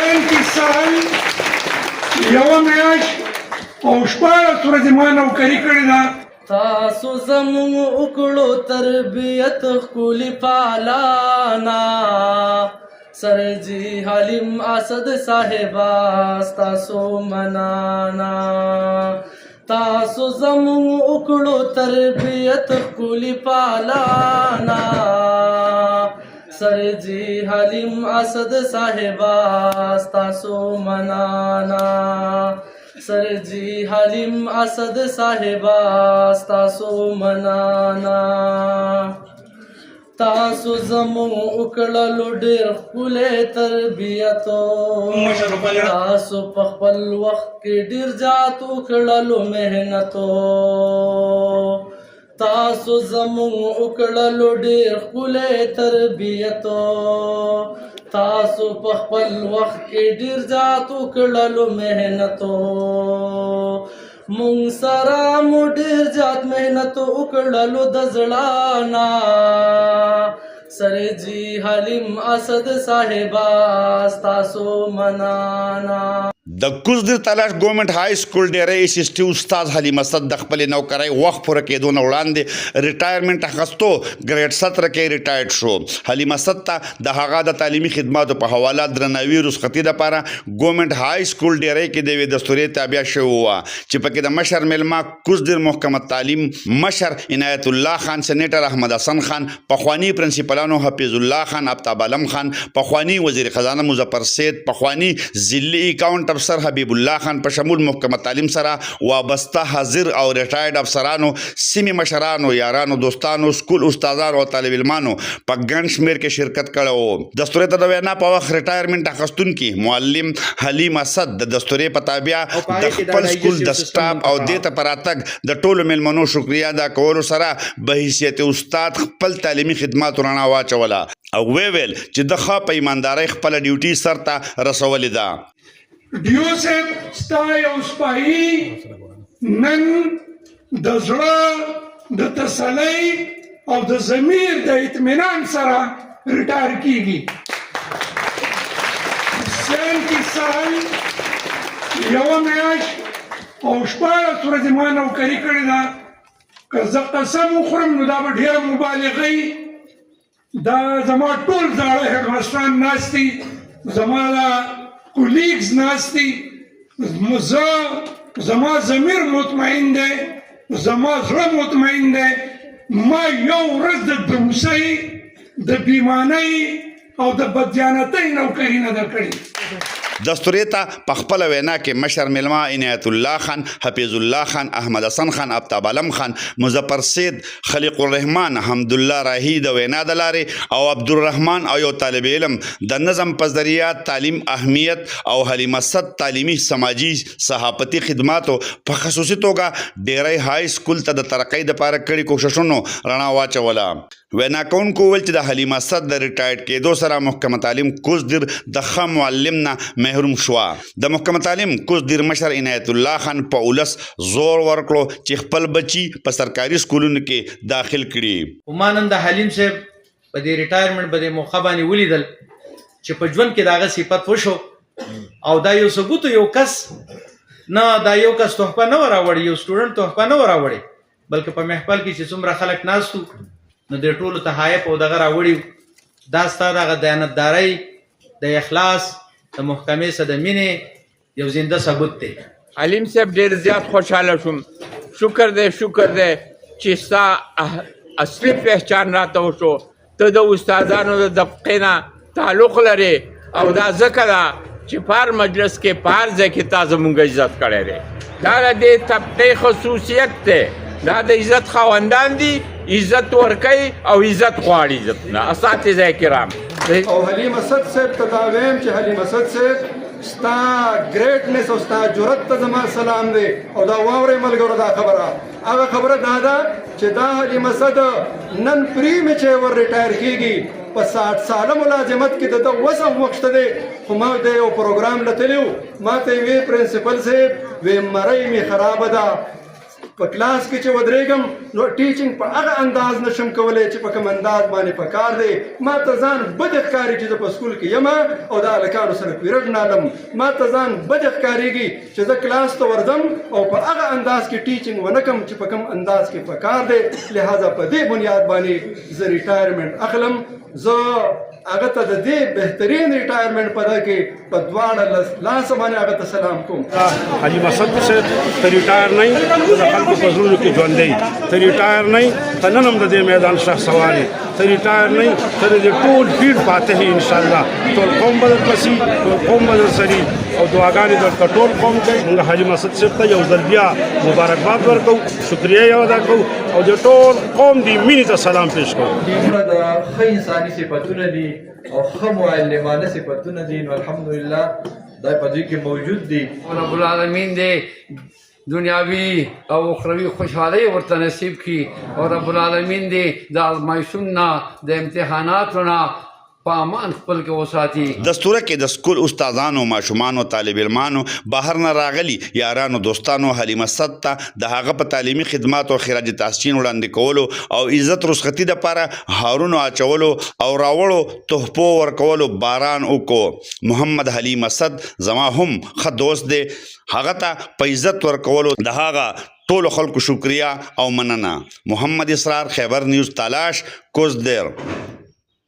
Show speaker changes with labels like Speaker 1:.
Speaker 1: ساینتي سال یوه میاشت او 14 ورځې ما نوکري کړې ده.
Speaker 2: تاسو زموږ وکړو تربیت ښکلي پالانا سرجي حلیم اسد صاحبا ستاسو منانا. تاسو زموږ وکړو تربیت ښکلي پالانا سرجي حلیم اسد صاحبا ستاسو منانا. سرجی حلیم اسد صاحبا ستاسو منانا. تاسو زمو وکړلو ډېر ښکلی تربیتو تاسو په خپل وخت کې ډېر زیات وکړلو محنتو. تاسو زمو وکړلو ډېر ښکلی تربیتو تاسو په خپل وخت کې ډېر زیات وکړلو محنتو. مونږ سره مو ډېر زیات محنت وکړلو د زړه نه سرجي حلیم اسد صاحبا ستاسو منانا.
Speaker 3: د کوزدر تلاش ګورنمنت های سکول ډیری اسسټي استاد حلیم اسد د خپل نوکرۍ وخت پوره کېدو نه وړاندې ریټایرمنټ اخیستو ګریډ 17 کې ریټایرډ شو. حلیم اسد ته د هغه د تعلیمي خدماتو په حواله درناوي رخصتي دپاره ګورنمنټ های سکول ډیری کې د یوې دستورې تابع شوی وه چې پکې د مشر میلمه کوزدر محکمه تعلیم مشر عنایت الله خان، سینیټر احمد حسن خان، پخوانی پرنسپلانو حفیظ الله خان، آفتاب عالم خان، پخوانی وزیر خزانه مظفر سید، پخوانی ضلعي اکاونټ افسر حبیب الله خان په شمول محکمه تعلیم سره وابسته حاضر او ریټایرډ افسرانو، سیمې مشرانو، یارانو، دوستانو، سکول استادانو او طالب علمانو په ګڼ شمېر کې شرکت کړی و. دستورې ته د وینا په وخت ریټایرمنټ اخیستونکي معلم حلیم اسد د دستورې په تابع د خپل سکول د سټاف او دې ته په راتګ د ټولو میلمنو شکریه ادا کولو سره بحیثیت استاد خپل تعلیمي خدماتو رڼا واچوله او ویل چې د ښه په ایماندارۍ خپله ډیوټي سرته رسولې ده.
Speaker 1: ډیو صاحب ستا یو سپاهي نن د زړه د تسلۍ او د ضمیر د اطمینان سره ریټایر کیږي. 37 سال یوه میاشت او 14 ورځې ما نوکري کړې ده. که زه قسم وخورم نو دا به ډېره مبالغه وي. دا زما ټول زاړه هیډماسټران ناست دي، زما دا کولیګز ناست دي، زما ضمیر مطمئن دی، زما زړه مطمئن دی. ما یو ورځ د دوسۍ د بېمانۍ او د بددیانتۍ نوکري نه ده کړې.
Speaker 3: دستورې ته په خپله وینا کې مشر میلمه عنایت الله خان، حفیظ الله خان، احمد حسن خان، آفتاب عالم خان، مظفر سید، خلیق الرحمن، حمدالله راهی د وینا د لارې او عبدالرحمن او یو طالب علم د نظم په ذریعه تعلیم اهمیت او حلیم اسد تعلیمي سماجي صحافتي خدماتو په خصوصي توګه ډیری های سکول ته د ترقۍ دپاره کړي کوښښونو رڼا واچوله. وینا کوونکو وویل چې د حلیم اسد د ریټایرډ کېدو سره محکمه تعلیم کوزدر د ښه معلم نه محروم شوه. د محکمه تعلیم کوزدر مشر عنایت الله خان په ولس زور ورکړو چې خپل بچي په سرکاري سکولونو کې داخل کړي.
Speaker 4: ما نن د حلیم صاحب په دې ریټایرمنټ په دې موقع باندې ولیدل چې په ژوند کې د هغه صفت وشو او دا یو ثبوت یو کس نه، دا یو کس تحفه نه راوړي، یو سټوډنټ تحفه نه راوړي، بلکې په محفل کې چې څومره خلک ناستو نو د ټولو تحایف او دغه راوړي. دا ستا دغه دیانتدارۍ، د اخلاص، د محکمې سره د مینې یو زنده ثبوت دی.
Speaker 5: حلیم صاحب ډېر زیات خوشحاله شوم. شکر دی چې ستا اصلي پہچان راته وشو. ته د استادانو د طبقې نه تعلق لرې او دا ځکه ده چې په هر مجلس کې په هر ځای کې تا زموږ عزت کړی دی. دا د دې طبقې خصوصیت دی. دا د عزت خاوندان دي، عزت ورکوي او عزت غواړي. عزت نه اساتذه کرام
Speaker 6: او حلیم اسد صاحب ته دا وایم چې حلیم اسد صاحب ستا ګریټنس او ستا جرأت ته زما سلام دی. او دا واورئ ملګرو دا خبره، هغه خبره دا ده چې دا حلیم اسد نن پرېمې چې ور ریټایر کېږي په 60 ساله ملازمت کې د ده وسم وخت دی. خو ما د یو پروګرام لتلی و، ما ته یې وی پرنسپل صاحب وی مرۍ مې خرابه ده، په کلاس کې چې ودرېږم نو ټیچینګ په هغه انداز نشم کولی چې په کوم انداز باندې پکار دی. ما ته ځان بد ښکاري چې زه په سکول کې یم او د هلکانو سره پیرډ نالم. ما ته ځان بد ښکارېږي چې زه کلاس ته ورځم او په هغه انداز کې ټیچینګ ونه کړم چې په کوم انداز کې پکار دی. لہذا په دې بنیاد باندې زه ریټایرمنټ اخلم. زه هغه ته د دې بهترین ریټایرمنټ په ده کې په دواړه لاسه باندې هغه ته سلام کوم.
Speaker 7: حاجی مسد صاحب ته ریټایر نه یې د خلکو په زړونو کې ژوندی ته ریټایر نه یې ته نن هم د دې میدان شهسوار یې ته ریټایر نه یې ته د دې ټول پیړ فاتح یې انشاءالله ټول قوم به درته سي ټول قوم به درسري او دعاګانې درته ټول قوم کوي. موږ حاجي مسد صاحب ته یو ځل بیا مبارکباد ورکوو شکریه یې ادا کوو او د ټول قوم دې مینې ته سلام پیش کوو.
Speaker 8: دینونه د ښه انساني صفتونه دي او ښه معلمانه صفتونه دي نو الحمدلله دا په دې کې موجود دي.
Speaker 9: رب العالمین دې دنیاوي او اخروي خوشحالۍ ورته نصیب کړي او رب العالمین دې د ازمایښتونو د امتحاناتو نه په امان خپل کې وساتي.
Speaker 3: دستوره کې د سکول استادانو ماشومانو طالب علمانو بهر نه راغلي یارانو دوستانو حلیم اسد ته د هغه په تعلیمي خدمات او خراج تحسین وړاندې کولو او عزت رخصتي دپاره هارونو اچولو او راوړو تحفو ورکولو باران وکړو. محمد حلیم اسد زما هم ښه دوست دی. هغه ته په عزت ورکولو د هغه ټولو خلکو شکریه او مننه. محمد اسرار، خیبر نیوز، تلاش، کوزدیر.